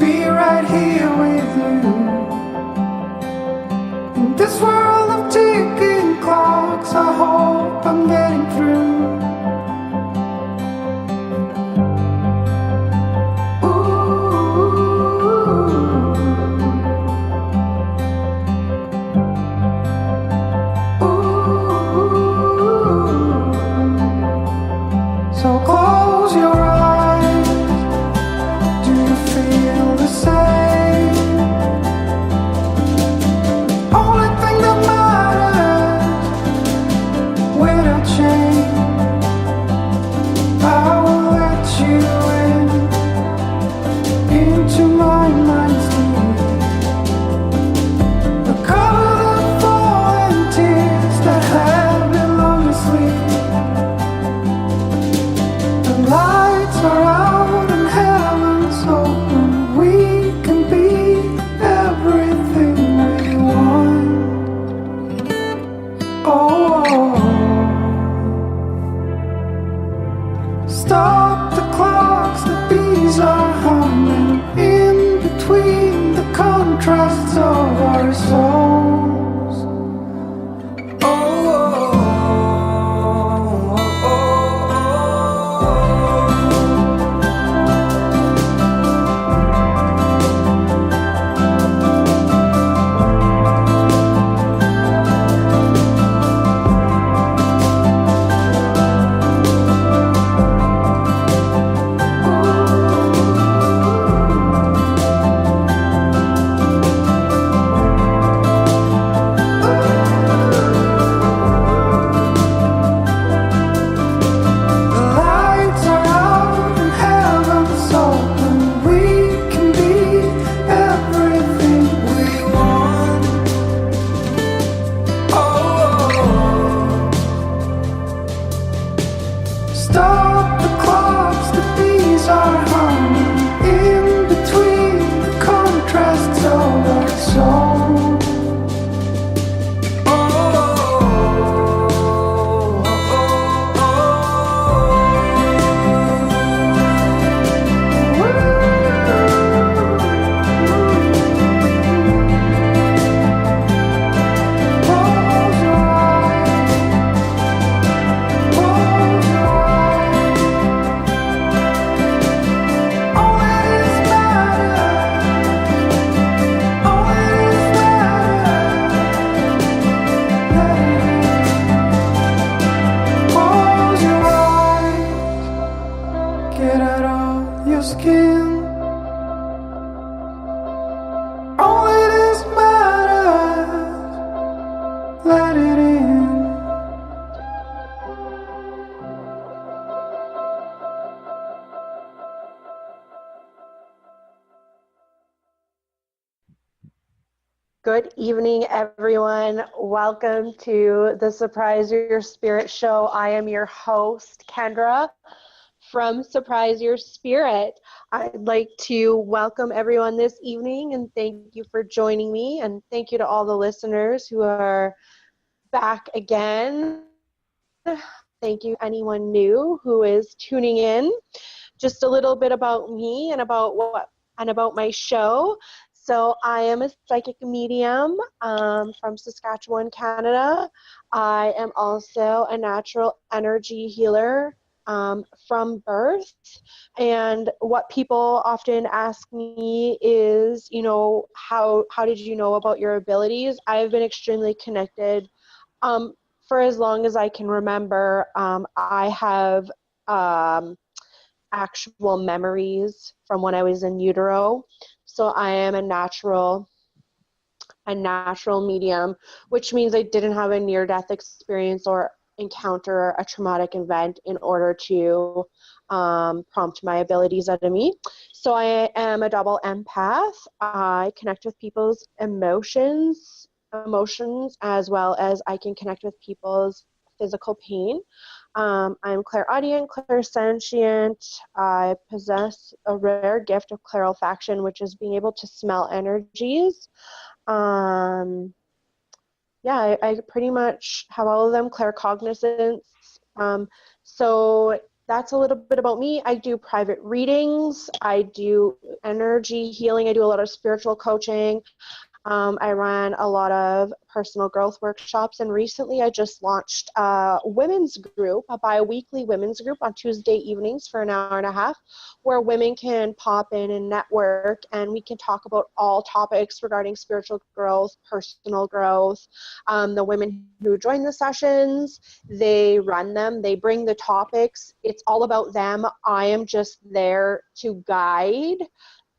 be right here with you. In this world of ticking clocks, I hope I'm getting through. So close your eyes. Do you feel the same? Only thing that matters without change. I will let you into my mind's deep. Recover the fallen tears that have been long asleep. Lights are out and heaven's open. We can be everything we want. Oh, stop the clocks, the bees are humming in between the contrasts of our souls. Stop the clocks, the bees are humming in between the contrasts of our soul. Get out of your skin. Only this matters. Let it in. Good evening, everyone. Welcome to the Surprise Your Spirit show. I am your host, Kendra, from Surprise Your Spirit. I'd like to welcome everyone this evening and thank you for joining me, and thank you to all the listeners who are back again. Thank you anyone new who is tuning in. Just a little bit about me and about my show. So I am a psychic medium from Saskatchewan, Canada. I am also a natural energy healer from birth. And what people often ask me is, how did you know about your abilities? I've been extremely connected for as long as I can remember. I have actual memories from when I was in utero. So I am a natural medium, which means I didn't have a near-death experience or encounter a traumatic event in order to prompt my abilities out of me. So I am a double empath. I connect with people's emotions as well as I can connect with people's physical pain. I'm clairaudient, clairsentient. I possess a rare gift of clairolfaction, which is being able to smell energies. I pretty much have all of them. Claircognizance. So that's a little bit about me. I do private readings. I do energy healing. I do a lot of spiritual coaching. I ran a lot of personal growth workshops, and recently I just launched a women's group, a bi-weekly women's group on Tuesday evenings for an hour and a half, where women can pop in and network, and we can talk about all topics regarding spiritual growth, personal growth. The women who join the sessions, they run them, they bring the topics. It's all about them. I am just there to guide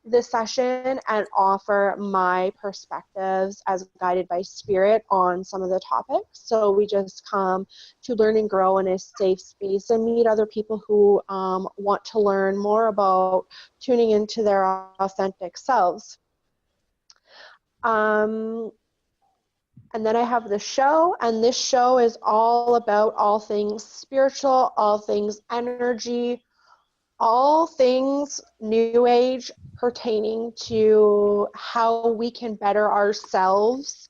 the session and offer my perspectives as guided by spirit on some of the topics. So we just come to learn and grow in a safe space and meet other people who want to learn more about tuning into their authentic selves. And then I have the show, and this show is all about all things spiritual, all things energy, all things new age pertaining to how we can better ourselves,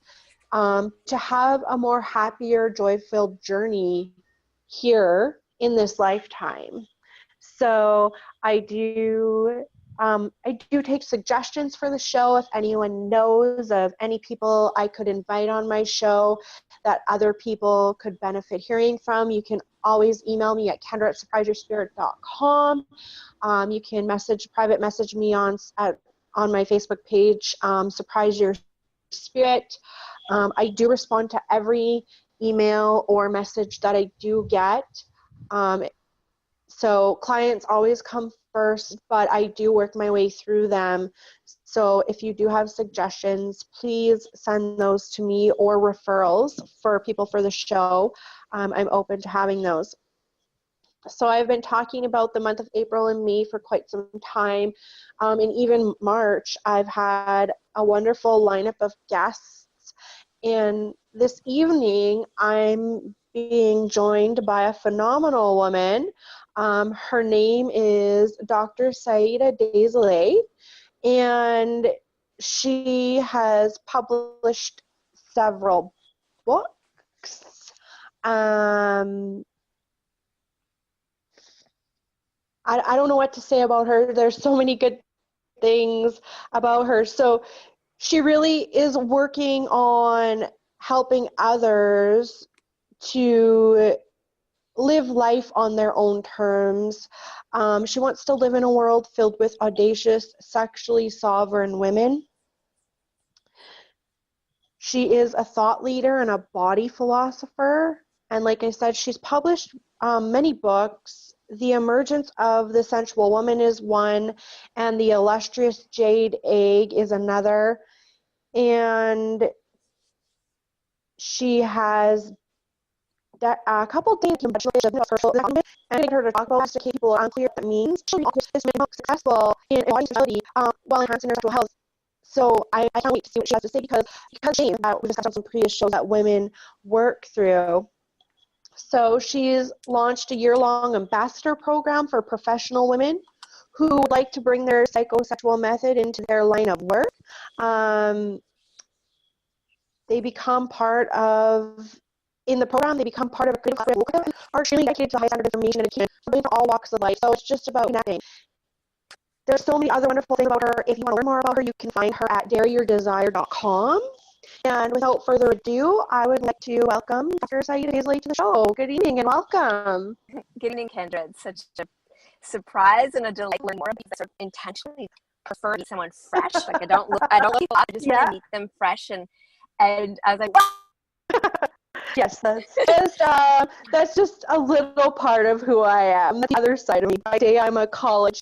to have a more happier, joy-filled journey here in this lifetime. So I do take suggestions for the show. If anyone knows of any people I could invite on my show that other people could benefit hearing from, you can always email me at Kendra at surpriseyourspirit.com. You can private message me on my Facebook page, Surprise Your Spirit. I do respond to every email or message that I do get. So clients always come first, but I do work my way through them. So if you do have suggestions, please send those to me, or referrals for people for the show. I'm open to having those. So I've been talking about the month of April and May for quite some time. And even March, I've had a wonderful lineup of guests. And this evening, I'm being joined by a phenomenal woman. Her name is Dr. Saida Desolets, and she has published several books. I don't know what to say about her. There's so many good things about her. So she really is working on helping others to live life on their own terms. She wants to live in a world filled with audacious, sexually sovereign women. She is a thought leader and a body philosopher. And like I said, she's published many books. The Emergence of the Sensual Woman is one, and The Illustrious Jade Egg is another. And she has a couple of things and getting her to talk about to keep people unclear what that means. She'll be successful in embodying sexuality while enhancing their sexual health. So I can't wait to see what she has to say, because shame that we discussed on some previous shows that women work through. So she's launched a year-long ambassador program for professional women who would like to bring their psychosexual method into their line of work. In the program, they become part of a creative collaborative are extremely dedicated to the high standard of information and education from all walks of life. So it's just about connecting. There's so many other wonderful things about her. If you want to learn more about her, you can find her at dareyourdesire.com. And without further ado, I would like to welcome Dr. Saida Desolets to the show. Good evening and welcome. Good evening, Kendra. It's such a surprise and a delight to learn more, because I sort of intentionally prefer to meet someone fresh. Like I don't look people up. I just want to meet them fresh. And I was like, Yes, that's just a little part of who I am. That's the other side of me. By day, I'm a college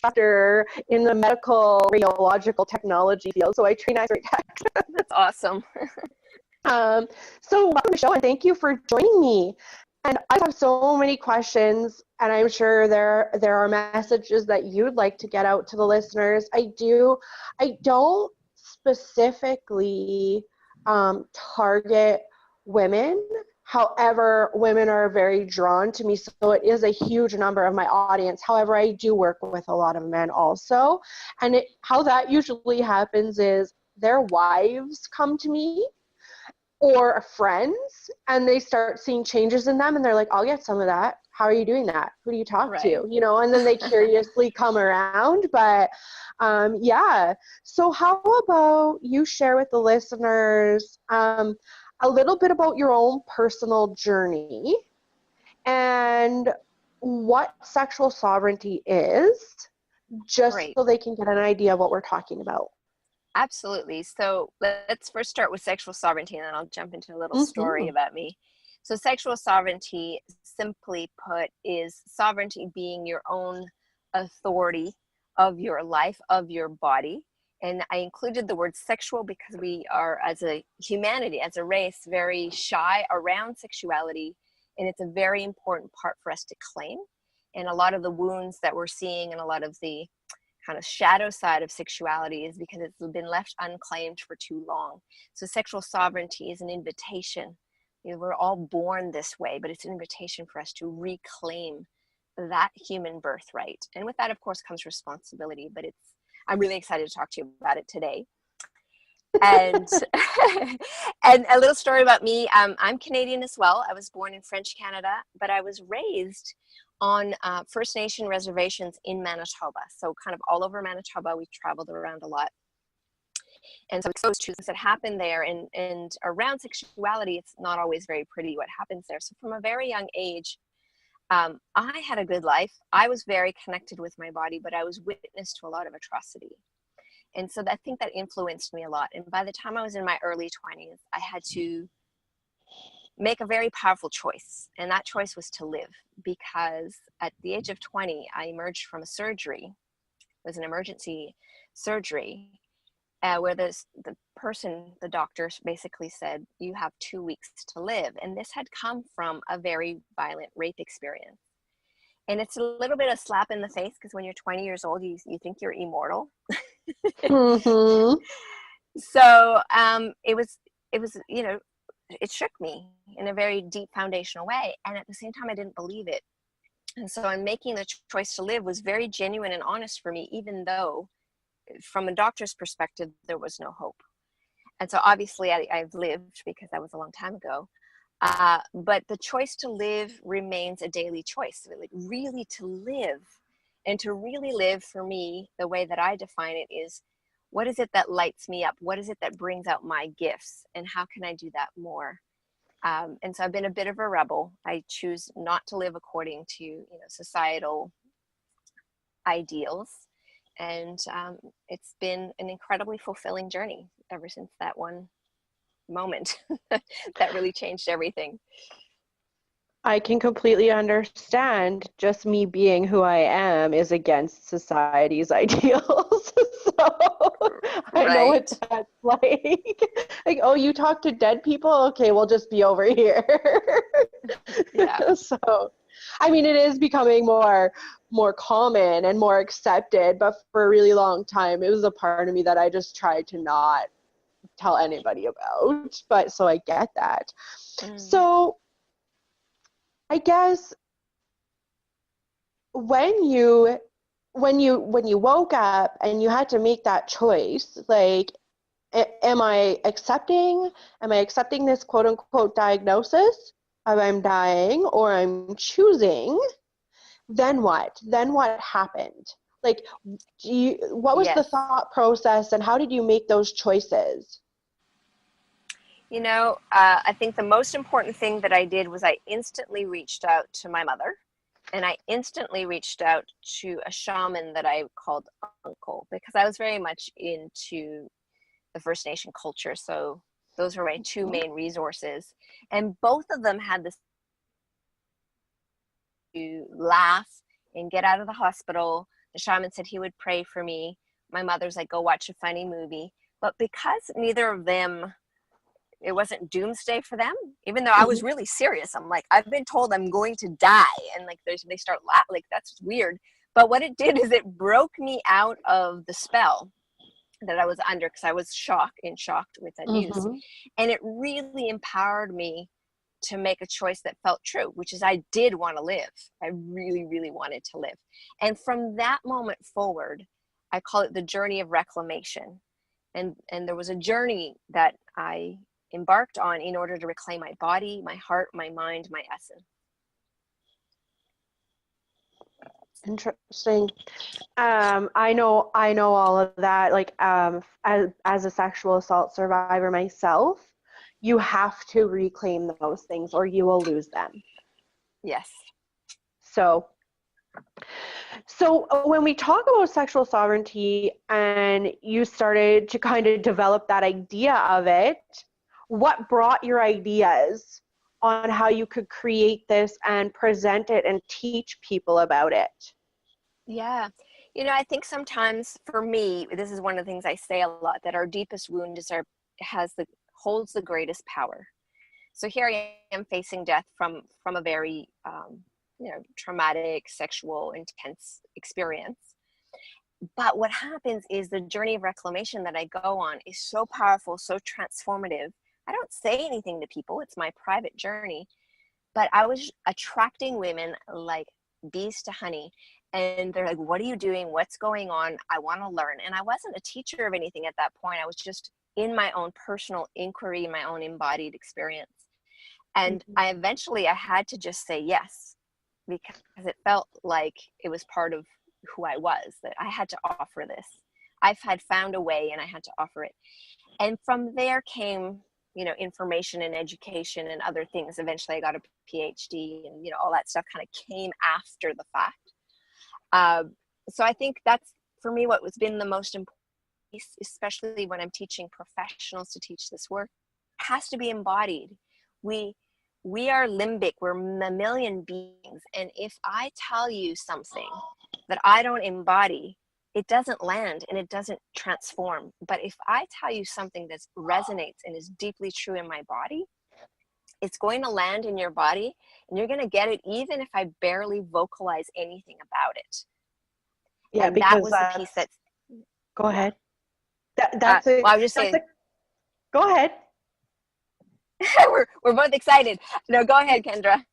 doctor in the medical radiological technology field. So I train as a tech. That's awesome. So welcome to the show, and thank you for joining me. And I have so many questions, and I'm sure there are messages that you'd like to get out to the listeners. I don't specifically target women. However, women are very drawn to me, so it is a huge number of my audience. However, I do work with a lot of men also. And how that usually happens is their wives come to me, or friends, and they start seeing changes in them, and they're like, I'll get some of that. how are you doing that? Who do you talk Right. to? You know, and then they curiously come around. But yeah. So how about you share with the listeners a little bit about your own personal journey and what sexual sovereignty is, just Great. so they can get an idea of what we're talking about. Absolutely. So let's first start with sexual sovereignty, and then I'll jump into a little story Mm-hmm. about me. So sexual sovereignty, simply put, is sovereignty being your own authority of your life, of your body. And I included the word sexual because we are, as a humanity, as a race, very shy around sexuality. And it's a very important part for us to claim. And a lot of the wounds that we're seeing and a lot of the kind of shadow side of sexuality is because it's been left unclaimed for too long. So sexual sovereignty is an invitation. You know, we're all born this way, but it's an invitation for us to reclaim that human birthright. And with that, of course, comes responsibility, but I'm really excited to talk to you about it today. And and a little story about me. I'm Canadian as well. I was born in French Canada, but I was raised on First Nation reservations in Manitoba. So kind of all over Manitoba, we traveled around a lot. And so exposed to things that happen there, and around sexuality, it's not always very pretty what happens there. So from a very young age, I had a good life. I was very connected with my body, but I was witness to a lot of atrocity. And so I think that influenced me a lot. And by the time I was in my early 20s, I had to make a very powerful choice. And that choice was to live, because at the age of 20, I emerged from a surgery. It was an emergency surgery where the doctor basically said, you have 2 weeks to live. And this had come from a very violent rape experience. And it's a little bit of slap in the face, because when you're 20 years old, you think you're immortal. Mm-hmm. So it was, you know, it shook me in a very deep foundational way. And at the same time, I didn't believe it. And so I'm making the choice to live was very genuine and honest for me, even though from a doctor's perspective, there was no hope. And so obviously I've lived, because that was a long time ago. But the choice to live remains a daily choice, like really to live. And to really live for me, the way that I define it is, what is it that lights me up? What is it that brings out my gifts? And how can I do that more? And so I've been a bit of a rebel. I choose not to live according to, societal ideals. And it's been an incredibly fulfilling journey ever since that one moment that really changed everything. I can completely understand. Just me being who I am is against society's ideals. So I know what Right. that's like. Like, oh, you talk to dead people? Okay, we'll just be over here. Yeah. So, I mean, it is becoming more common and more accepted, but for a really long time, it was a part of me that I just tried to not tell anybody about. But so I get that. So I guess when you woke up and you had to make that choice, like, am I accepting this quote unquote diagnosis of I'm dying, or I'm choosing? Then what happened? Like, what was the Yes. thought process, and how did you make those choices? I think the most important thing that I did was I instantly reached out to my mother, and I instantly reached out to a shaman that I called uncle, because I was very much into the First Nation culture. So those were my two main resources. And both of them had this to laugh and get out of the hospital. The shaman said he would pray for me. My mother's like, go watch a funny movie. But because neither of them, it wasn't doomsday for them, even though I was really serious. I'm like, I've been told I'm going to die. And like, they start laughing, like, that's weird. But what it did is it broke me out of the spell that I was under, because I was shocked with that news. Mm-hmm. And it really empowered me to make a choice that felt true, which is I did want to live. I really, really wanted to live. And from that moment forward, I call it the journey of reclamation. And there was a journey that I embarked on in order to reclaim my body, my heart, my mind, my essence. Interesting. I know all of that. Like, as a sexual assault survivor myself, you have to reclaim those things or you will lose them. Yes. So when we talk about sexual sovereignty and you started to kind of develop that idea of it, what brought your ideas on how you could create this and present it and teach people about it? Yeah. I think sometimes for me, this is one of the things I say a lot, that our deepest wound holds the greatest power. So here I am facing death from a very traumatic, sexual, intense experience. But what happens is the journey of reclamation that I go on is so powerful, so transformative. I don't say anything to people. It's my private journey. But I was attracting women like bees to honey. And they're like, what are you doing? What's going on? I want to learn. And I wasn't a teacher of anything at that point. I was just in my own personal inquiry, my own embodied experience. And I had to just say yes, because it felt like it was part of who I was, that I had to offer this. Had found a way and I had to offer it. And from there came, information and education and other things. Eventually I got a PhD and, all that stuff kind of came after the fact. So I think that's, for me, what has been the most important piece, especially when I'm teaching professionals to teach this work, has to be embodied. We are limbic, we're mammalian beings. And if I tell you something that I don't embody, it doesn't land and it doesn't transform. But if I tell you something that resonates and is deeply true in my body, it's going to land in your body and you're going to get it even if I barely vocalize anything about it. Yeah, and because that was the piece that's... Go ahead. I was just saying... Go ahead. we're both excited. No, go ahead, Kendra.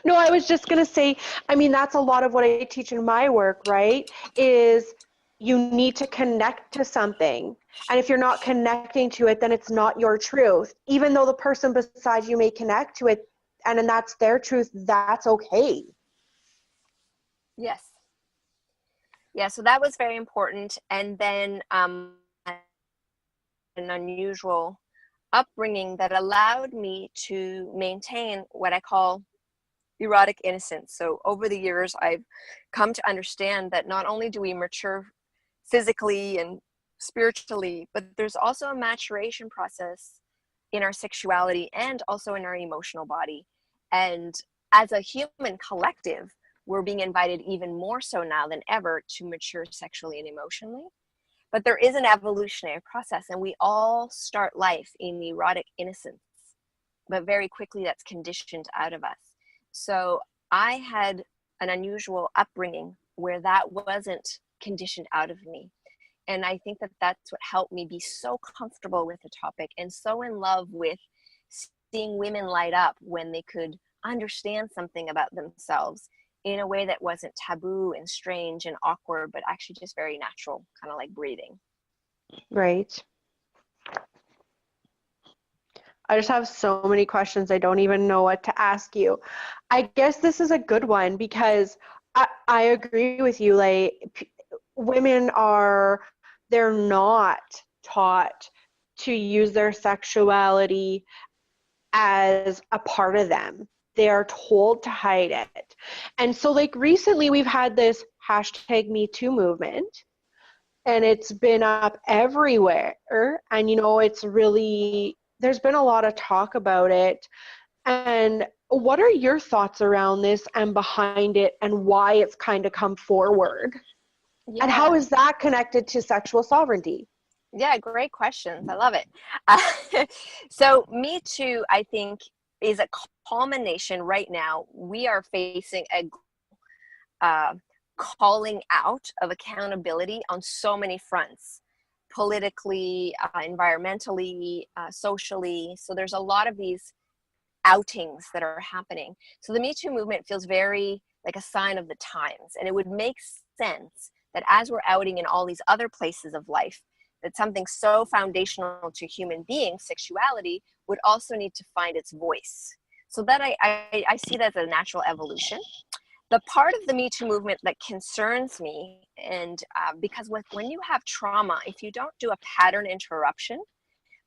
No, I was just going to say, that's a lot of what I teach in my work, right? Is you need to connect to something. And if you're not connecting to it, then it's not your truth. Even though the person beside you may connect to it, and then that's their truth, that's okay. Yes. Yeah, so that was very important. And then an unusual upbringing that allowed me to maintain what I call erotic innocence. So over the years, I've come to understand that not only do we mature physically and spiritually, but there's also a maturation process in our sexuality and also in our emotional body. And as a human collective, we're being invited even more so now than ever to mature sexually and emotionally. But there is an evolutionary process, and we all start life in erotic innocence, but very quickly that's conditioned out of us. So I had an unusual upbringing where that wasn't conditioned out of me. And I think that that's what helped me be so comfortable with the topic and so in love with seeing women light up when they could understand something about themselves in a way that wasn't taboo and strange and awkward, but actually just very natural, kind of like breathing. Right. I just have so many questions. I don't even know what to ask you. I guess this is a good one because I agree with you. Like, women they're not taught to use their sexuality as a part of them. They are told to hide it. And so, like, recently we've had this #MeToo movement, and it's been up everywhere. And, it's really, there's been a lot of talk about it. And what are your thoughts around this and behind it and why it's kind of come forward? Yeah. And how is that connected to sexual sovereignty? Yeah, great questions. I love it. So Me Too, I think, is a culmination right now. We are facing a calling out of accountability on so many fronts, politically, environmentally, socially. So there's a lot of these outings that are happening. So the Me Too movement feels very like a sign of the times. And it would make sense that as we're outing in all these other places of life, that something so foundational to human beings, sexuality, would also need to find its voice. So that I see that as a natural evolution. the part of the Me Too movement that concerns me, and because when you have trauma, if you don't do a pattern interruption,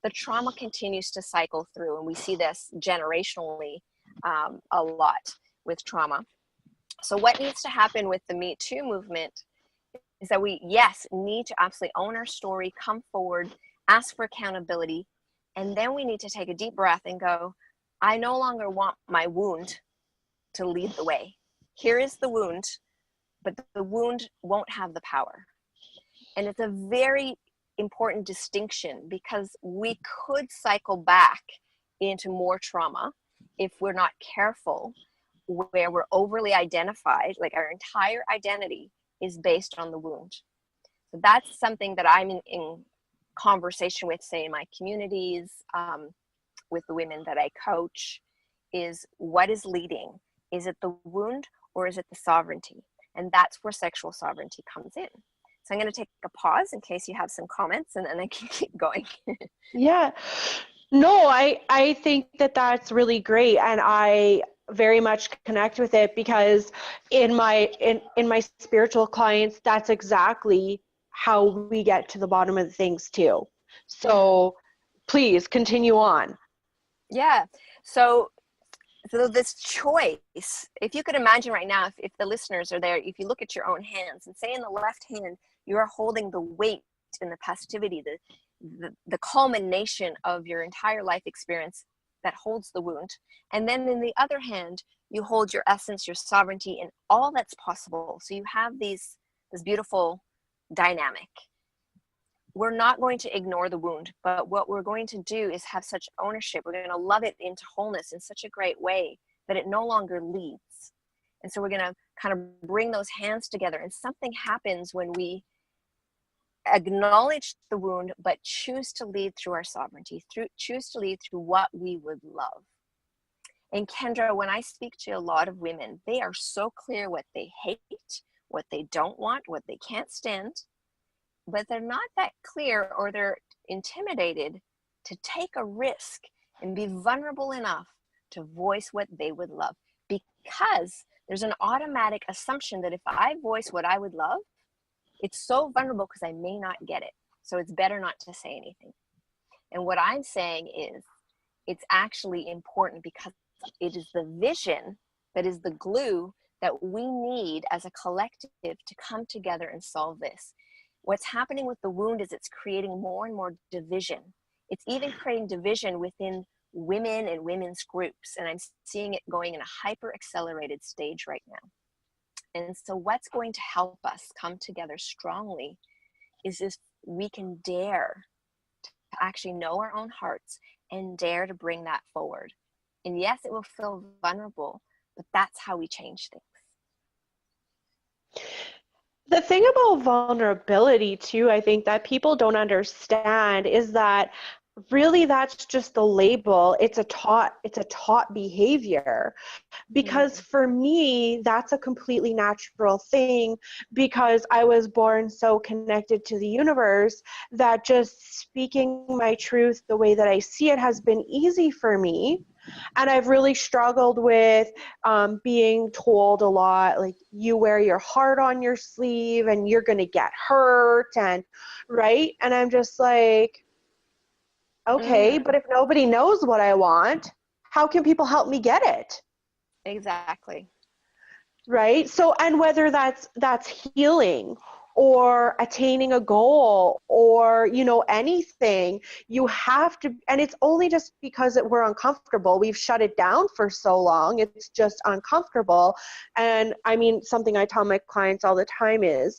the trauma continues to cycle through, and we see this generationally a lot with trauma. So what needs to happen with the Me Too movement is that we, yes, need to absolutely own our story, come forward, ask for accountability, and then we need to take a deep breath and go, I no longer want my wound to lead the way. Here is the wound, but the wound won't have the power. And it's a very important distinction, because we could cycle back into more trauma if we're not careful, where we're overly identified, like our entire identity is based on the wound. So that's something that I'm in conversation with, say, in my communities, with the women that I coach, is what is leading? Is it the wound or is it the sovereignty? And that's where sexual sovereignty comes in. So I'm going to take a pause in case you have some comments, and then I can keep going. Yeah. No, I think that that's really great, and I very much connect with it, because in my spiritual clients, that's exactly how we get to the bottom of the things too. So please continue on. Yeah. So this choice, if you could imagine right now, if the listeners are there, if you look at your own hands and say in the left hand, you are holding the weight and the passivity, the culmination of your entire life experience that holds the wound. And then in the other hand, you hold your essence, your sovereignty, and all that's possible. So you have this beautiful dynamic. We're not going to ignore the wound, but what we're going to do is have such ownership. We're going to love it into wholeness in such a great way that it no longer leads. And so we're going to kind of bring those hands together, and something happens when we acknowledge the wound, but choose to lead through our sovereignty, choose to lead through what we would love. And Kendra, when I speak to a lot of women, they are so clear what they hate, what they don't want, what they can't stand, but they're not that clear, or they're intimidated to take a risk and be vulnerable enough to voice what they would love, because there's an automatic assumption that if I voice what I would love, it's so vulnerable because I may not get it. So it's better not to say anything. And what I'm saying is, it's actually important, because it is the vision that is the glue that we need as a collective to come together and solve this. What's happening with the wound is it's creating more and more division. It's even creating division within women and women's groups. And I'm seeing it going in a hyper accelerated stage right now. And so what's going to help us come together strongly is if we can dare to actually know our own hearts and dare to bring that forward. And yes, it will feel vulnerable, but that's how we change things. The thing about vulnerability too, I think that people don't understand, is that really that's just the label. It's a taught behavior. Because for me, that's a completely natural thing, because I was born so connected to the universe that just speaking my truth the way that I see it has been easy for me. And I've really struggled with being told a lot, like, you wear your heart on your sleeve and you're going to get hurt, and right. And I'm just like, okay, but if nobody knows what I want, how can people help me get it? Exactly. Right. So, and whether that's healing or attaining a goal or, anything, you have to, and it's only just because we're uncomfortable. We've shut it down for so long. It's just uncomfortable. And I mean, something I tell my clients all the time is,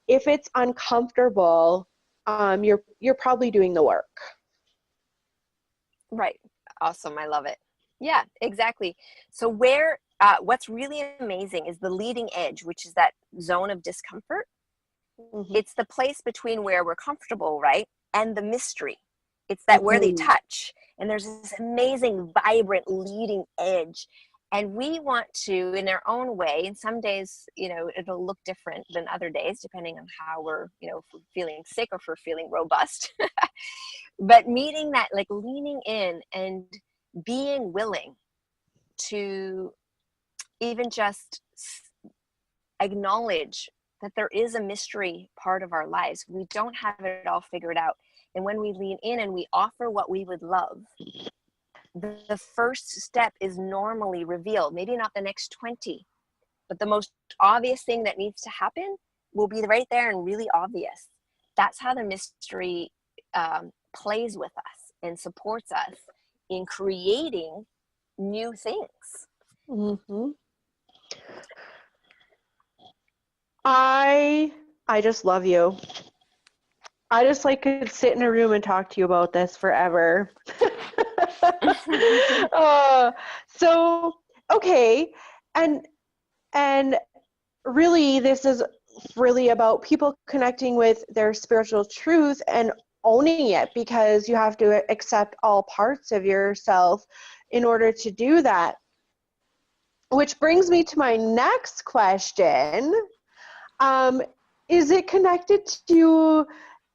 if it's uncomfortable, you're probably doing the work. Right. Awesome. I love it. Yeah, exactly. So what's really amazing is the leading edge, which is that zone of discomfort. Mm-hmm. It's the place between where we're comfortable, right, and the mystery. It's that where they touch. And there's this amazing, vibrant leading edge. And we want to, in our own way, and some days, it'll look different than other days, depending on how we're, if we're feeling sick or if we're feeling robust. But meeting that, like leaning in and being willing to even just acknowledge that there is a mystery part of our lives. We don't have it all figured out. And when we lean in and we offer what we would love, the first step is normally revealed. Maybe not the next 20, but the most obvious thing that needs to happen will be right there and really obvious. That's how the mystery plays with us and supports us in creating new things. Mm-hmm. I just love you. I just like could sit in a room and talk to you about this forever. So okay, and really this is really about people connecting with their spiritual truth and owning it, because you have to accept all parts of yourself in order to do that. Which brings me to my next question. Is it connected to,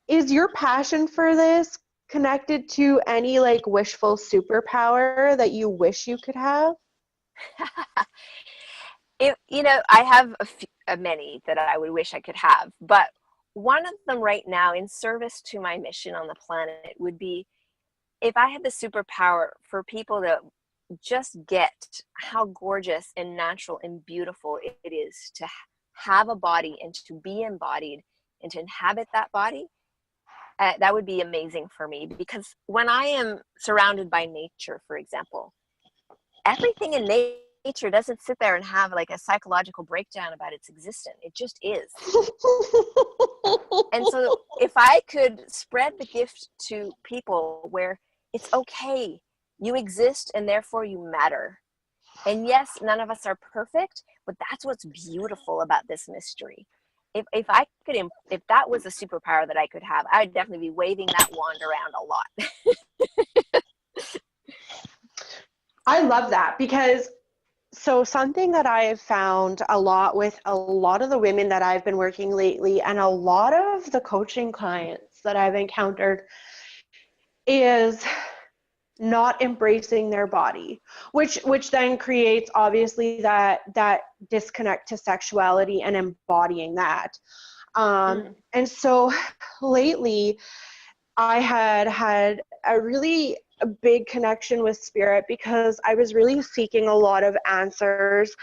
is your passion for this connected to any like wishful superpower that you wish you could have? I have many that I would wish I could have, but one of them right now in service to my mission on the planet would be if I had the superpower for people to just get how gorgeous and natural and beautiful it is to have a body and to be embodied and to inhabit that body. That would be amazing for me, because when I am surrounded by nature, for example, everything in nature doesn't sit there and have like a psychological breakdown about its existence. It just is. And so if I could spread the gift to people where it's okay, you exist and therefore you matter. And yes, none of us are perfect, but that's what's beautiful about this mystery. If that was a superpower that I could have, I'd definitely be waving that wand around a lot. I love that, because so something that I have found a lot with a lot of the women that I've been working lately and a lot of the coaching clients that I've encountered is not embracing their body, which then creates obviously that disconnect to sexuality and embodying that. And so lately I had a big connection with spirit, because I was really seeking a lot of answers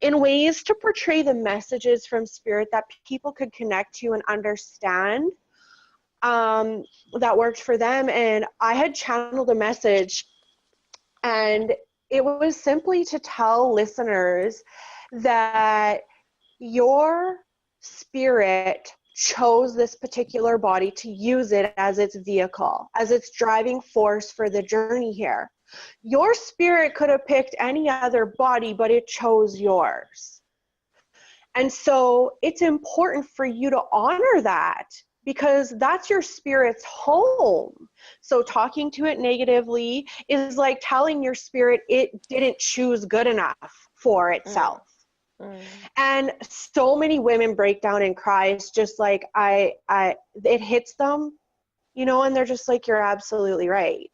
in ways to portray the messages from spirit that people could connect to and understand, that worked for them. And I had channeled a message, and it was simply to tell listeners that your spirit chose this particular body to use it as its vehicle, as its driving force for the journey here. Your spirit could have picked any other body, but it chose yours. And so it's important for you to honor that, because that's your spirit's home. So talking to it negatively is like telling your spirit it didn't choose good enough for itself. And so many women break down and cry. It's just like it hits them, and they're just like, you're absolutely right.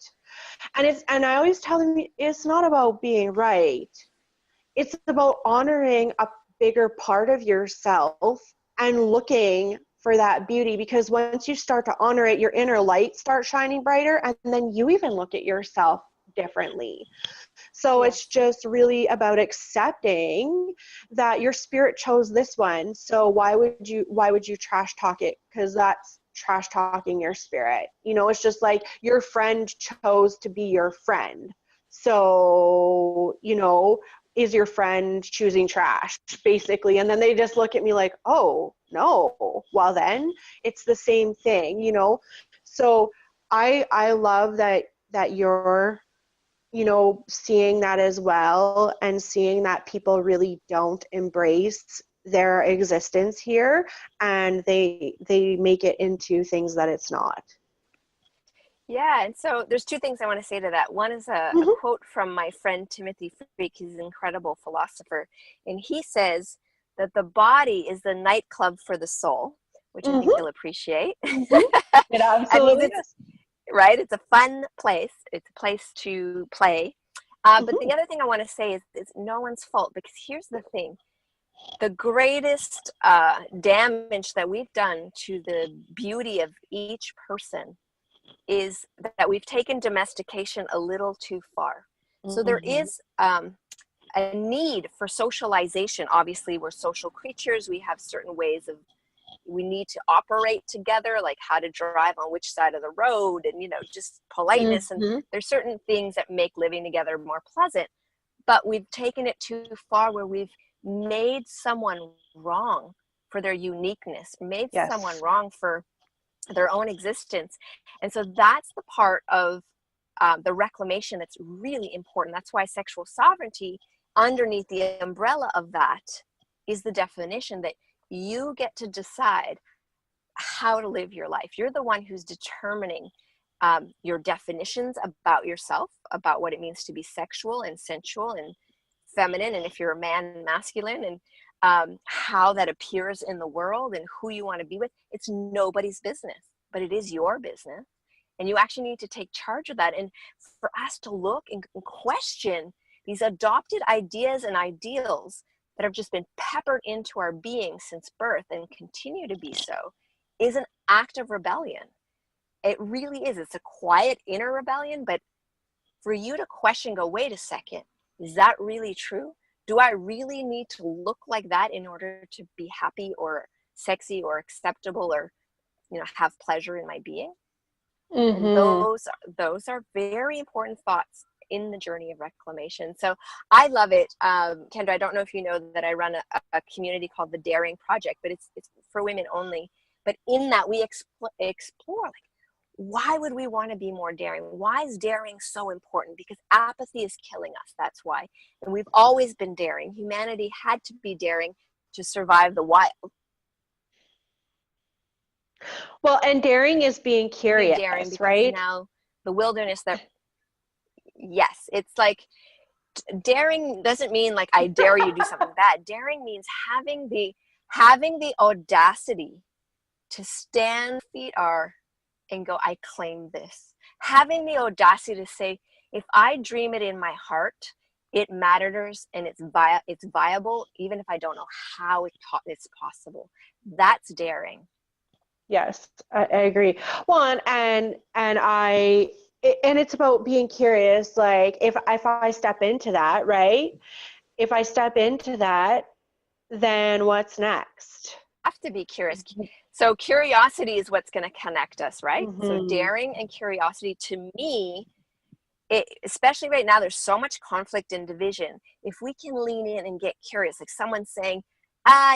And I always tell them it's not about being right. It's about honoring a bigger part of yourself and looking for that beauty, because once you start to honor it, your inner light starts shining brighter, and then you even look at yourself differently. So It's just really about accepting that your spirit chose this one. So why would you trash talk it? Because that's trash talking your spirit. It's just like your friend chose to be your friend. So, is your friend choosing trash, basically? And then they just look at me like, oh, no. Well, then it's the same thing, So I love that you're, seeing that as well, and seeing that people really don't embrace their existence here, and they make it into things that it's not. Yeah, and so there's two things I want to say to that. One is a quote from my friend Timothy Freak. He's an incredible philosopher, and he says that the body is the nightclub for the soul, which I think you'll appreciate. It absolutely is. Right? It's a fun place. It's a place to play. But the other thing I want to say is it's no one's fault, because here's the thing. the greatest damage that we've done to the beauty of each person is that we've taken domestication a little too far. So there is a need for socialization. Obviously, we're social creatures. We have certain ways of, we need to operate together, like how to drive on which side of the road, and, you know, just politeness. And there's certain things that make living together more pleasant. But we've taken it too far where we've made someone wrong for their uniqueness, made someone wrong for their own existence. And so that's the part of the reclamation that's really important. That's why sexual sovereignty, underneath the umbrella of that, is the definition that you get to decide how to live your life. You're the one who's determining your definitions about yourself, about what it means to be sexual and sensual and feminine, and if you're a man, masculine, and how that appears in the world and who you want to be with. It's nobody's business, but it is your business. And you actually need to take charge of that. And for us to look and question these adopted ideas and ideals that have just been peppered into our being since birth and continue to be so, is an act of rebellion. It really is. It's a quiet inner rebellion, but for you to question, go, wait a second, is that really true? Do I really need to look like that in order to be happy or sexy or acceptable or, you know, have pleasure in my being? And those are very important thoughts in the journey of reclamation. So I love it. Kendra, I don't know if you know that I run a community called the Daring Project, but it's for women only. But in that we explore, like, why would we want to be more daring? Why is daring so important? Because apathy is killing us. That's why. And we've always been daring. Humanity had to be daring to survive the wild. Well, and daring is being curious, daring, right? Now the wilderness that, yes, it's like daring doesn't mean like I dare you do something bad. Daring means having the audacity to stand feet are and go, I claim this. Having the audacity to say, if I dream it in my heart, it matters and it's viable, even if I don't know how it's possible. That's daring. Yes, I agree. Well, and it's about being curious. Like if I step into that, right? If I step into that, then what's next? Have to be curious. So curiosity is what's going to connect us, right? So daring and curiosity, to me, especially right now, there's so much conflict and division. If we can lean in and get curious, like someone saying,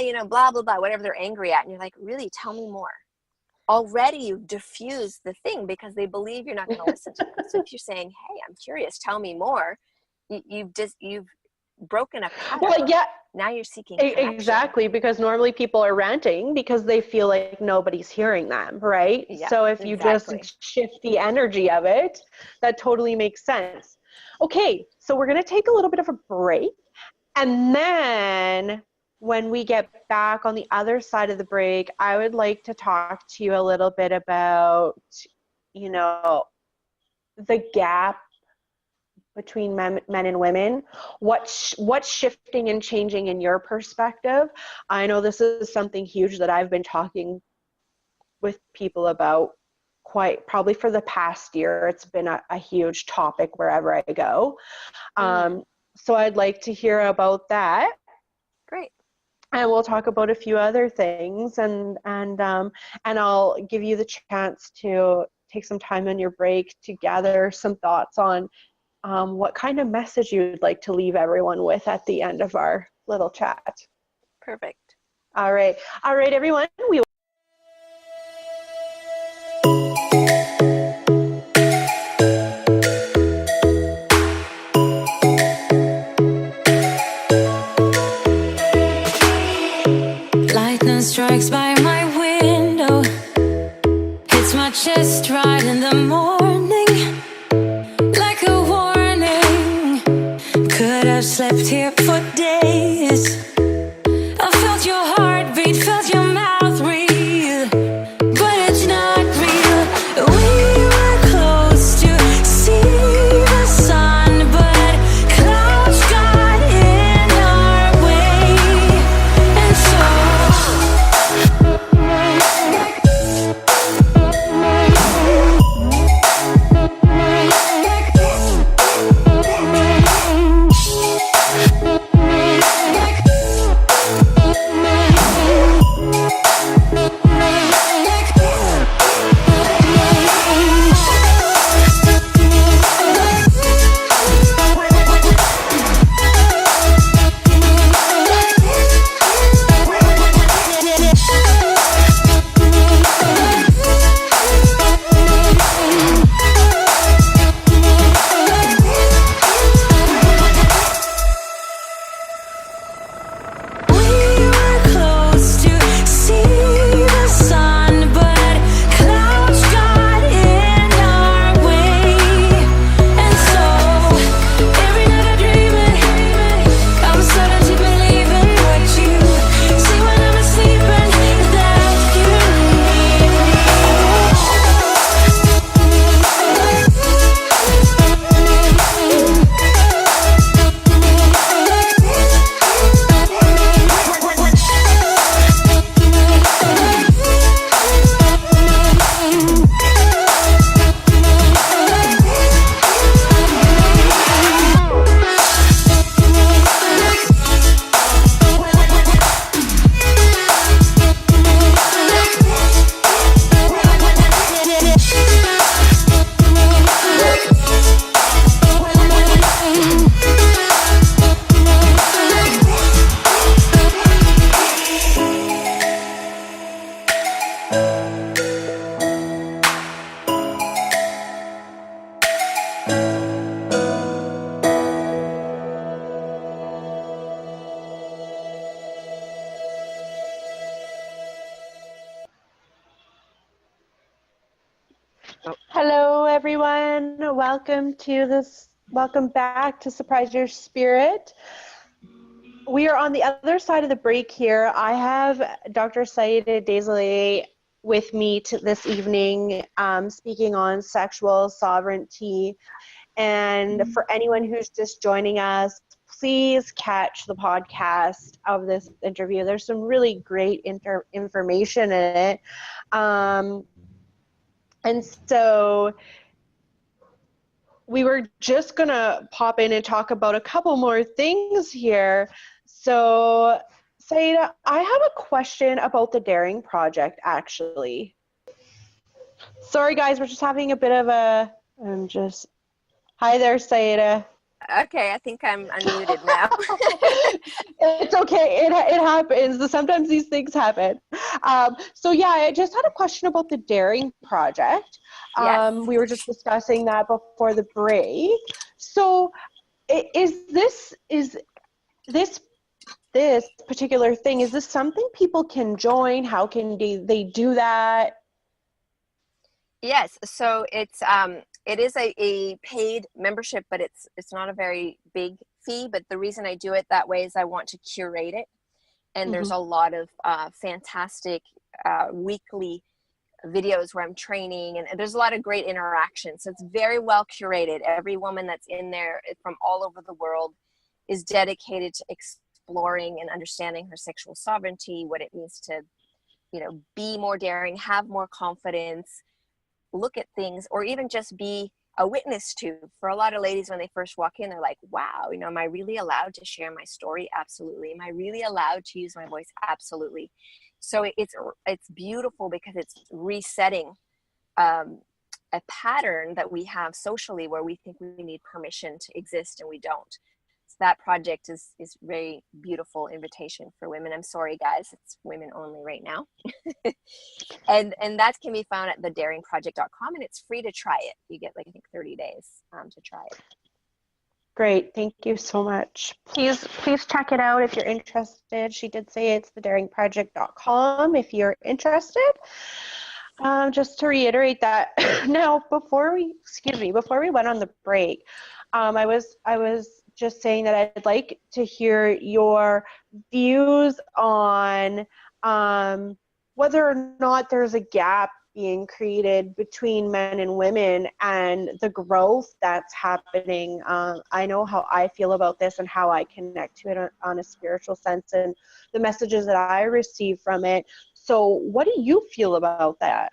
you know, blah, blah, blah, whatever they're angry at. And you're like, really, tell me more. Already you've diffused the thing because they believe you're not going to listen to them. So if you're saying, hey, I'm curious, tell me more, you've broken a pattern. Well, yeah. Now you're seeking connection. Exactly, because normally people are ranting because they feel like nobody's hearing them, right? Yeah, so if you just shift the energy of it, that totally makes sense. Okay, so we're going to take a little bit of a break, and then when we get back on the other side of the break, I would like to talk to you a little bit about, you know, the gap between men and women, what's shifting and changing in your perspective. I know this is something huge that I've been talking with people about probably for the past year. It's been a huge topic wherever I go. So I'd like to hear about that. Great. And we'll talk about a few other things, and I'll give you the chance to take some time on your break to gather some thoughts on what kind of message you'd like to leave everyone with at the end of our little chat. Perfect. All right, everyone. Lightning strikes by my window, hits my chest right in the morning, like a warning. Could have slept here for days. I felt your heartbeat, felt your mouth breathe, but it's not real. We were close to see the sun, but clouds got in our way. Hello, everyone. Welcome back to Surprise Your Spirit. We are on the other side of the break here. I have Dr. Saida Desolets with me this evening, speaking on sexual sovereignty. And for anyone who's just joining us, please catch the podcast of this interview. There's some really great information in it. And so we were just going to pop in and talk about a couple more things here. So, Saida, I have a question about the Daring Project, actually. Sorry, guys, we're just having a bit of a... Hi there, Saida. Okay, I think I'm unmuted now. It's okay. It happens. Sometimes these things happen. So yeah, I just had a question about the Daring Project. Yes. We were just discussing that before the break. So is this particular thing, is this something people can join? How can they do that? Yes, so it is a paid membership, but it's not a very big fee. But the reason I do it that way is I want to curate it, and there's a lot of fantastic weekly videos where I'm training, and there's a lot of great interaction. So it's very well curated. Every woman that's in there from all over the world is dedicated to exploring and understanding her sexual sovereignty, what it means to, be more daring, have more confidence, look at things, or even just be a witness to. For a lot of ladies, when they first walk in, they're like, wow, am I really allowed to share my story? Absolutely. Am I really allowed to use my voice? Absolutely. So it's beautiful because it's resetting a pattern that we have socially where we think we need permission to exist and we don't. So that project is very beautiful invitation for women. I'm sorry, guys, it's women only right now. and that can be found at thedaringproject.com, and it's free to try it. You get, I think, 30 days to try it. Great, thank you so much. Please check it out if you're interested. She did say it's thedaringproject.com if you're interested. Just to reiterate that. Now, before we went on the break, I was just saying that I'd like to hear your views on whether or not there's a gap being created between men and women and the growth that's happening. I know how I feel about this and how I connect to it on a spiritual sense and the messages that I receive from it. So what do you feel about that?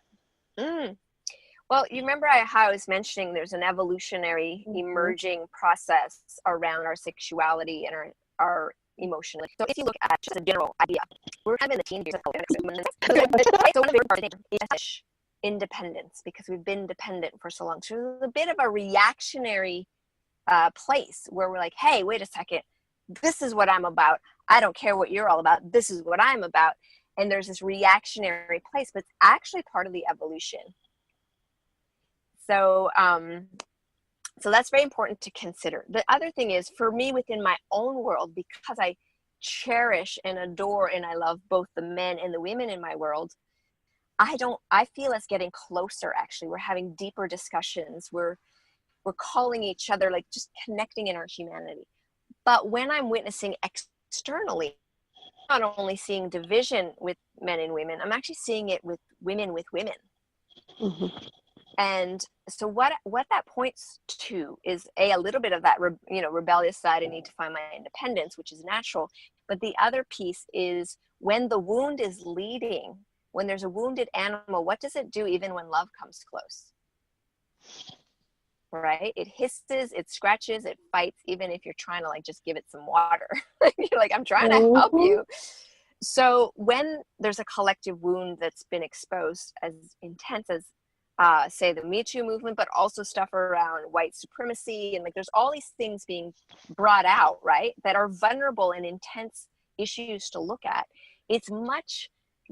Well, you remember how I was mentioning there's an evolutionary emerging process around our sexuality and our emotion. So if you look at just a general idea, we're kind of in the teen years. So one of the big things is independence, because we've been dependent for so long. So there's a bit of a reactionary place where we're like, hey, wait a second, this is what I'm about. I don't care what you're all about. This is what I'm about. And there's this reactionary place, but it's actually part of the evolution. So, so that's very important to consider. The other thing is, for me, within my own world, because I cherish and adore and I love both the men and the women in my world, I feel us getting closer. Actually, we're having deeper discussions. We're calling each other, like, just connecting in our humanity. But when I'm witnessing externally, I'm not only seeing division with men and women, I'm actually seeing it with women. Mm-hmm. And so what that points to is a little bit of that rebellious side. I need to find my independence, which is natural. But the other piece is, when the wound is leading, when there's a wounded animal, what does it do even when love comes close? Right? It hisses, it scratches, it fights, even if you're trying to, like, just give it some water. You're like, I'm trying to help you. So when there's a collective wound that's been exposed, as intense as say the Me Too movement, but also stuff around white supremacy, and like there's all these things being brought out, right, that are vulnerable and intense issues to look at. It's much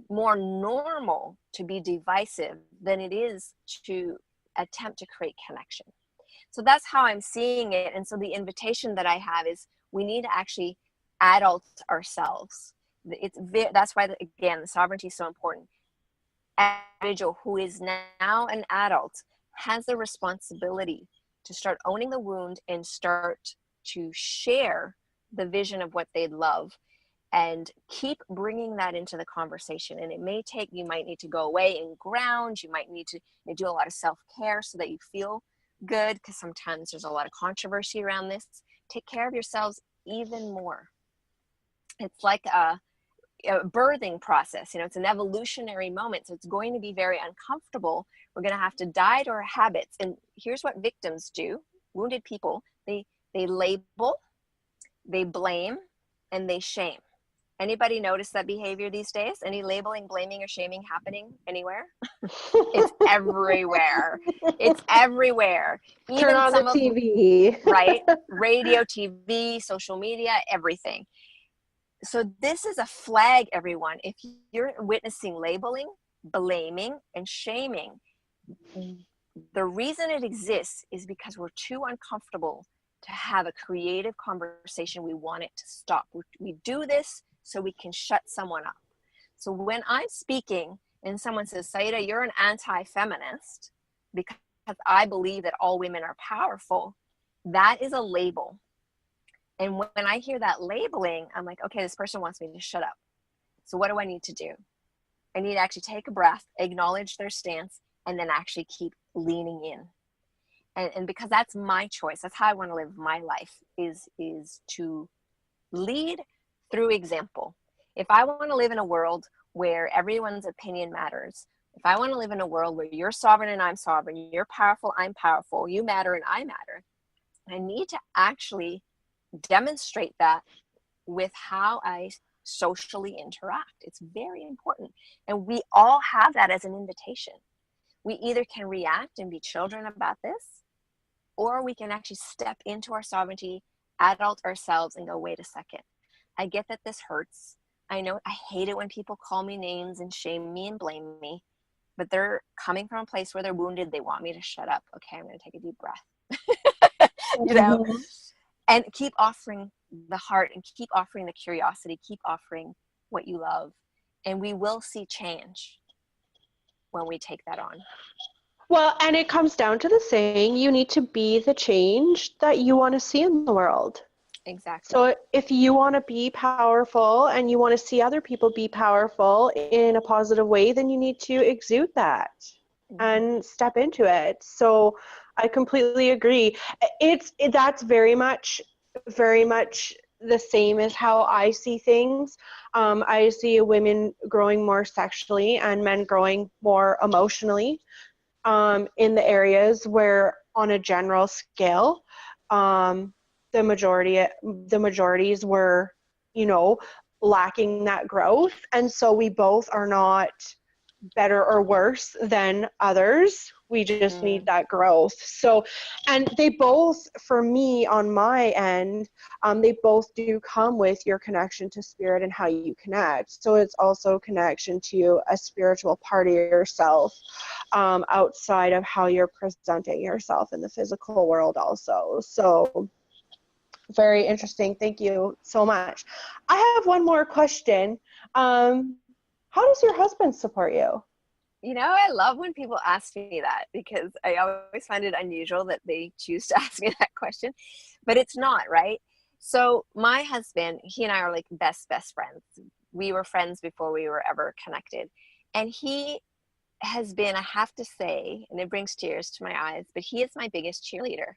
more normal to be divisive than it is to attempt to create connection. So that's how I'm seeing it. And so the invitation that I have is, we need to actually adult ourselves. That's why, again, the sovereignty is so important. Individual who is now an adult has the responsibility to start owning the wound and start to share the vision of what they'd love, and keep bringing that into the conversation. And it may take, you might need to go away and ground. You might need to do a lot of self-care so that you feel good, because sometimes there's a lot of controversy around this. Take care of yourselves even more. It's like a birthing process. It's an evolutionary moment, so it's going to be very uncomfortable. We're going to have to die to our habits. And here's what victims do. Wounded people, they label, they blame, and they shame. Anybody notice that behavior these days? Any labeling, blaming, or shaming happening anywhere? It's everywhere. It's everywhere. Turn on the TV. Right? Radio, TV, social media, everything. So this is a flag, everyone. If you're witnessing labeling, blaming, and shaming, the reason it exists is because we're too uncomfortable to have a creative conversation. We want it to stop. We do this so we can shut someone up. So when I'm speaking and someone says, Saida, you're an anti-feminist because I believe that all women are powerful, that is a label. And when I hear that labeling, I'm like, okay, this person wants me to shut up. So what do I need to do? I need to actually take a breath, acknowledge their stance, and then actually keep leaning in. And because that's my choice, that's how I want to live my life, is to lead through example. If I want to live in a world where everyone's opinion matters, if I want to live in a world where you're sovereign and I'm sovereign, you're powerful, I'm powerful, you matter and I matter, I need to actually demonstrate that with how I socially interact. It's very important. And we all have that as an invitation. We either can react and be children about this, or we can actually step into our sovereignty, adult ourselves, and go, wait a second. I get that this hurts. I know I hate it when people call me names and shame me and blame me, but they're coming from a place where they're wounded. They want me to shut up. Okay, I'm going to take a deep breath. And keep offering the heart, and keep offering the curiosity, keep offering what you love. And we will see change when we take that on. Well, and it comes down to the saying, you need to be the change that you want to see in the world. Exactly. So if you want to be powerful and you want to see other people be powerful in a positive way, then you need to exude that and step into it. So I completely agree. That's very much the same as how I see things. I see women growing more sexually and men growing more emotionally in the areas where, on a general scale, the majorities were, lacking that growth. And so we both are not better or worse than others. We just need that growth. So, and they both, for me on my end, they both do come with your connection to spirit and how you connect. So it's also connection to a spiritual part of yourself, outside of how you're presenting yourself in the physical world also. So very interesting. Thank you so much. I have one more question. How does your husband support you? I love when people ask me that, because I always find it unusual that they choose to ask me that question, but it's not, right? So my husband, he and I are like best friends. We were friends before we were ever connected. And he has been, I have to say, and it brings tears to my eyes, but he is my biggest cheerleader.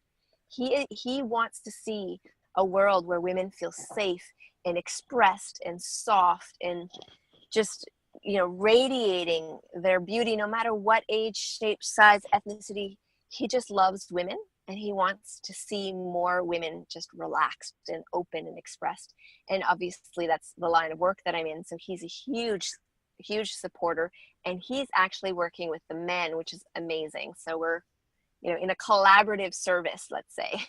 He wants to see a world where women feel safe and expressed and soft and just, radiating their beauty, no matter what age, shape, size, ethnicity. He just loves women, and he wants to see more women just relaxed and open and expressed. And obviously that's the line of work that I'm in. So he's a huge supporter, and he's actually working with the men, which is amazing. So we're, in a collaborative service, let's say.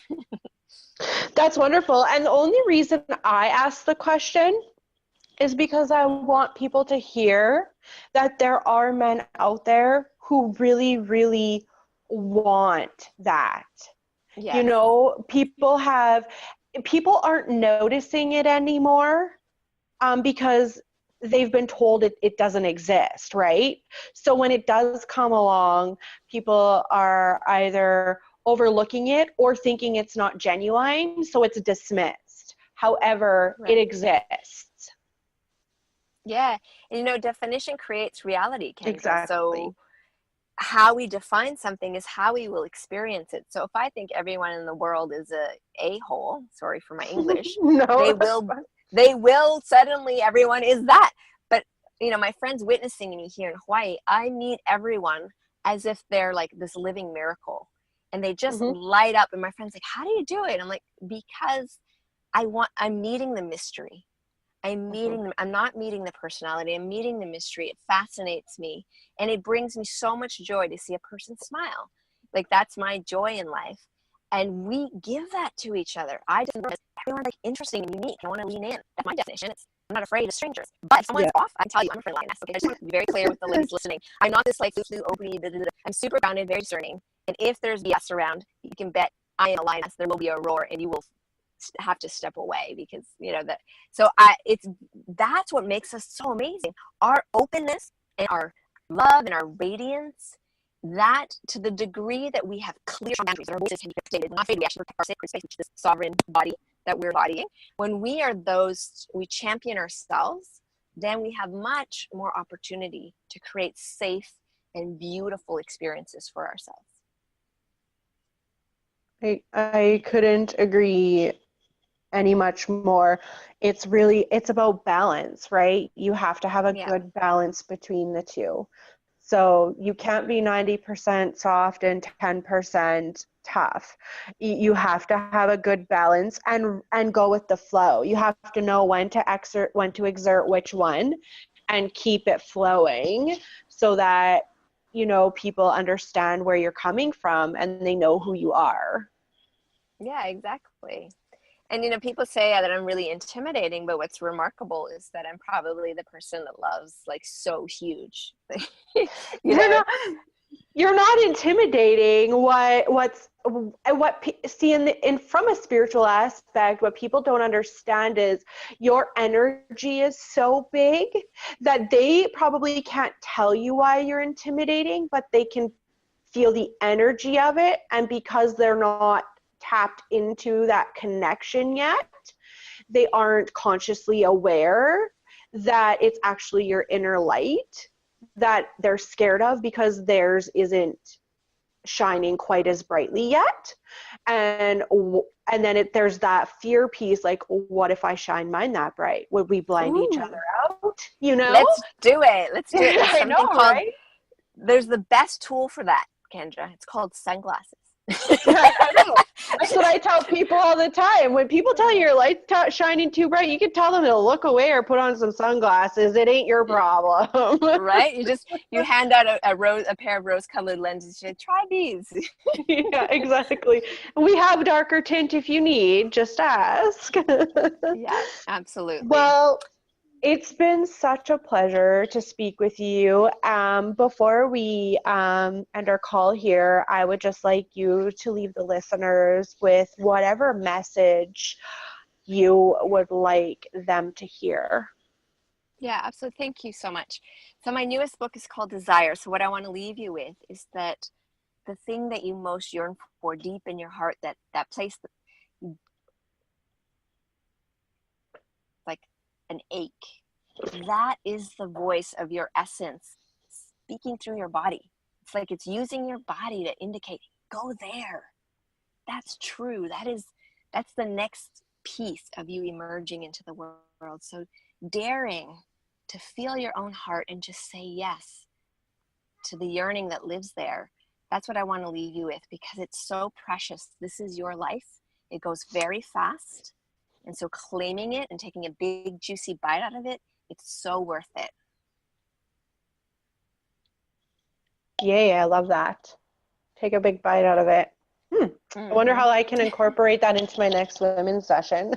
That's wonderful. And the only reason I asked the question is because I want people to hear that there are men out there who really, really want that. Yes. People aren't noticing it anymore, because they've been told it doesn't exist, right? So when it does come along, people are either overlooking it or thinking it's not genuine, so it's dismissed. However, it Right. exists. Yeah. And, definition creates reality, Kendra. Exactly. So how we define something is how we will experience it. So if I think everyone in the world is a-hole, sorry for my English, No, they that's will fine. suddenly, everyone is that. But, my friends witnessing me here in Hawaii, I meet everyone as if they're like this living miracle. And they just Mhm. light up. And my friend's like, how do you do it? And I'm like, because I'm meeting the mystery. Mhm. I'm not meeting the personality. I'm meeting the mystery. It fascinates me. And it brings me so much joy to see a person smile. Like, that's my joy in life. And we give that to each other. I just everyone's like interesting and unique. I want to lean in. That's my definition. I'm not afraid of strangers. But if someone's off, I can tell you I'm a friendly lioness. Okay, I just want to be very clear with the ladies listening. I'm not this like flu opening. I'm super grounded, very discerning. And if there's BS around, you can bet I am a lioness. There will be a roar, and you will have to step away, because that. So that's what makes us so amazing. Our openness and our love and our radiance, that to the degree that we have clear boundaries, our voices can be stated, we're not afraid, we actually protect our sacred space, which is this sovereign body that we're bodying. When we champion ourselves, then we have much more opportunity to create safe and beautiful experiences for ourselves. I couldn't agree any much more. It's about balance, right? You have to have a Yeah. good balance between the two. So you can't be 90% soft and 10% tough. You have to have a good balance and go with the flow. You have to know when to exert which one, and keep it flowing, so that people understand where you're coming from and they know who you are. Yeah, exactly. And people say that I'm really intimidating, but what's remarkable is that I'm probably the person that loves like so huge. you You're know? not you're not intimidating. See, in from a spiritual aspect, what people don't understand is your energy is so big that they probably can't tell you why you're intimidating, but they can feel the energy of it. And because they're not tapped into that connection yet, they aren't consciously aware that it's actually your inner light that they're scared of, because theirs isn't shining quite as brightly yet. And then there's that fear piece, like, what if I shine mine that bright? Would we blind each Ooh, other out? You know? let's do it. Let's do it. There's I know, something called, right? there's the best tool for that, Kendra. It's called sunglasses. I know. That's what I tell people all the time. When people tell you your light's shining too bright, you can tell them to look away or put on some sunglasses. It ain't your problem. Right? You hand out a pair of rose-colored lenses. You say, try these. Yeah, exactly. We have darker tint if you need. Just ask. Yeah, absolutely. Well, it's been such a pleasure to speak with you. Before we end our call here, I would just like you to leave the listeners with whatever message you would like them to hear. Yeah, absolutely. Thank you so much. So my newest book is called Desire. So what I want to leave you with is that the thing that you most yearn for deep in your heart, that place like an ache, that is the voice of your essence speaking through your body. It's like it's using your body to indicate, go there. That's true. That's the next piece of you emerging into the world. So daring to feel your own heart and just say yes to the yearning that lives there. That's what I want to leave you with, because it's so precious. This is your life. It goes very fast. And so claiming it and taking a big, juicy bite out of it, it's so worth it. Yay, I love that. Take a big bite out of it. I wonder how I can incorporate that into my next women's session.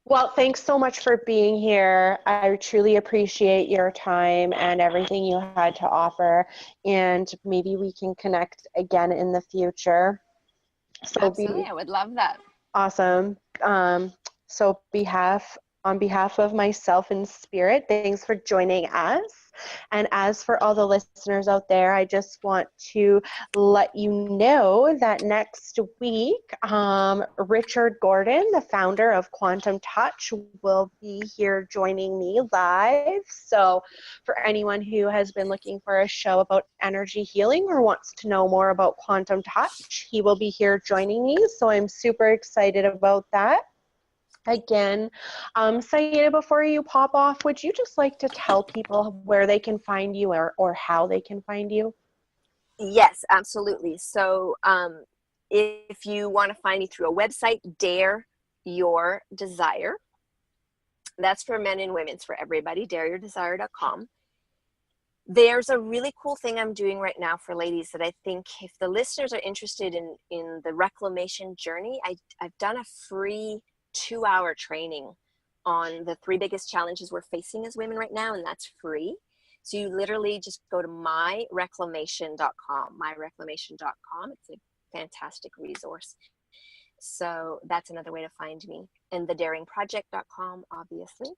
Well, thanks so much for being here. I truly appreciate your time and everything you had to offer. And maybe we can connect again in the future. So Absolutely, I would love that. awesome. So behalf On behalf of myself and Spirit, thanks for joining us. And as for all the listeners out there, I just want to let you know that next week, Richard Gordon, the founder of Quantum Touch, will be here joining me live. So for anyone who has been looking for a show about energy healing or wants to know more about Quantum Touch, he will be here joining me. So I'm super excited about that. Again, Saida, before you pop off, would you just like to tell people where they can find you or how they can find you? Yes, absolutely. So if you want to find me through a website, Dare Your Desire. That's for men and women. It's for everybody, dareyourdesire.com. There's a really cool thing I'm doing right now for ladies that I think if the listeners are interested in the reclamation journey, I've done a free 2-hour training on the 3 biggest challenges we're facing as women right now, and that's free. So you literally just go to myreclamation.com, myreclamation.com. It's a fantastic resource. So that's another way to find me. And thedaringproject.com, obviously.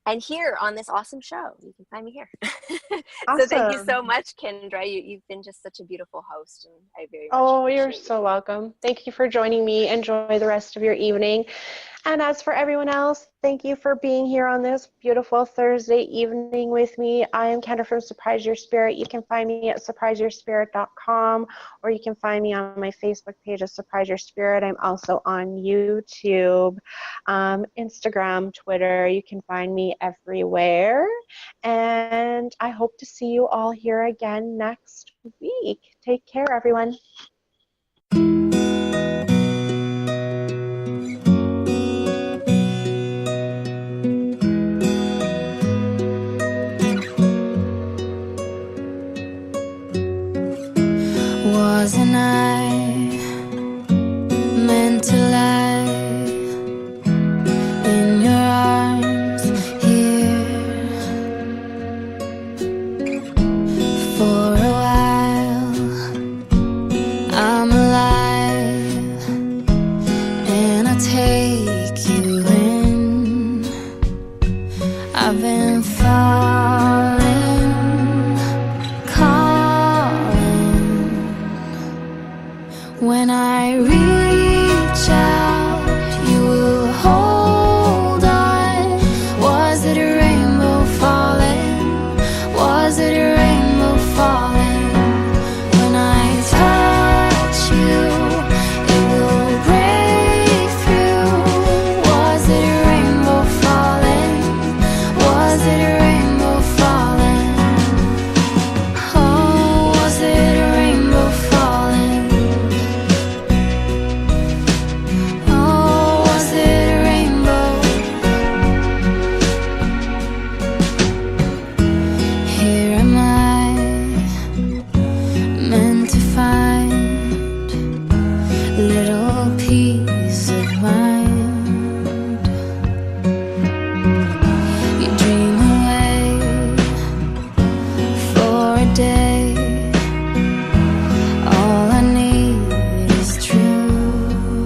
And here on this awesome show, you can find me here. Awesome. So thank you so much, Kendra. You've been just such a beautiful host, and I very much you're appreciate so welcome. Thank you for joining me. Enjoy the rest of your evening. And as for everyone else, thank you for being here on this beautiful Thursday evening with me. I am Kendra from Surprise Your Spirit. You can find me at surpriseyourspirit.com, or you can find me on my Facebook page as Surprise Your Spirit. I'm also on YouTube, Instagram, Twitter. You can find me everywhere. And I hope to see you all here again next week. Take care, everyone. Wasn't I meant to lie in your arms here for a while? I'm alive and I take you in. I've been falling, calling. When I reach out, you will hold on. Was it a rainbow falling? Was it a rainbow falling? When I touch you, it will break through. Was it a rainbow falling? Was it a rainbow falling? Oh, was it a rainbow falling? Oh, was it a rainbow? Here am I, meant to find a little peace of mind. You dream away for a day. All I need is true,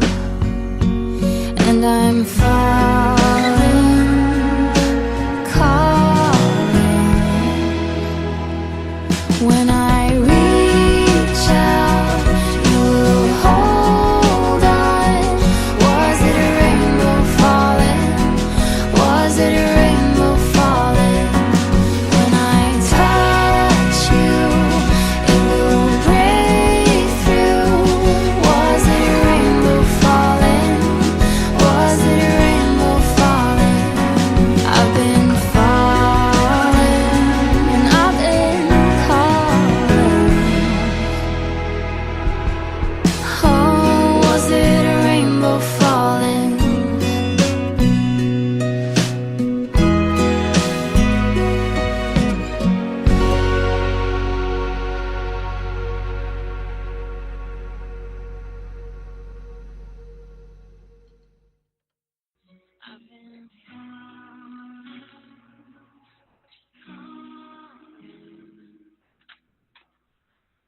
and I'm falling, calling. When I reach out, you will hold on. Was it a rainbow falling? Was it a rainbow falling? When I touch you, it will break through. Was it a rainbow falling? Was it a rainbow falling? I've been falling and I've been calling. Oh, was it a rainbow falling? I've been falling,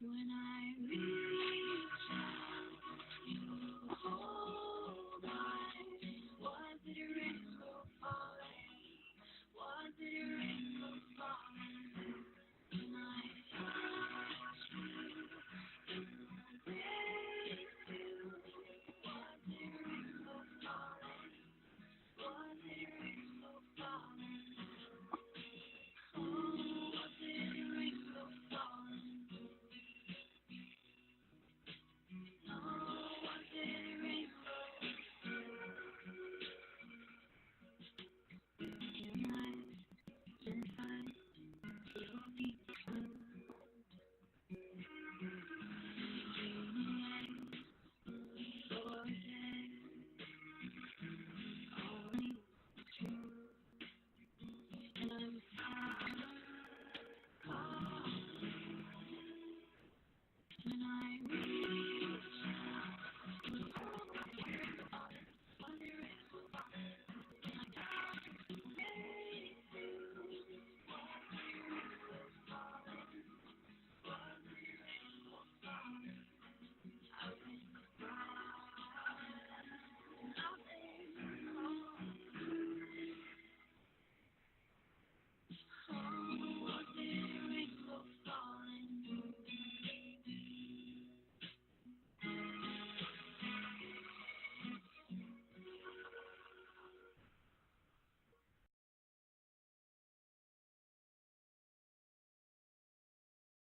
when I reach out, you hold on. Was it a rainbow falling? when I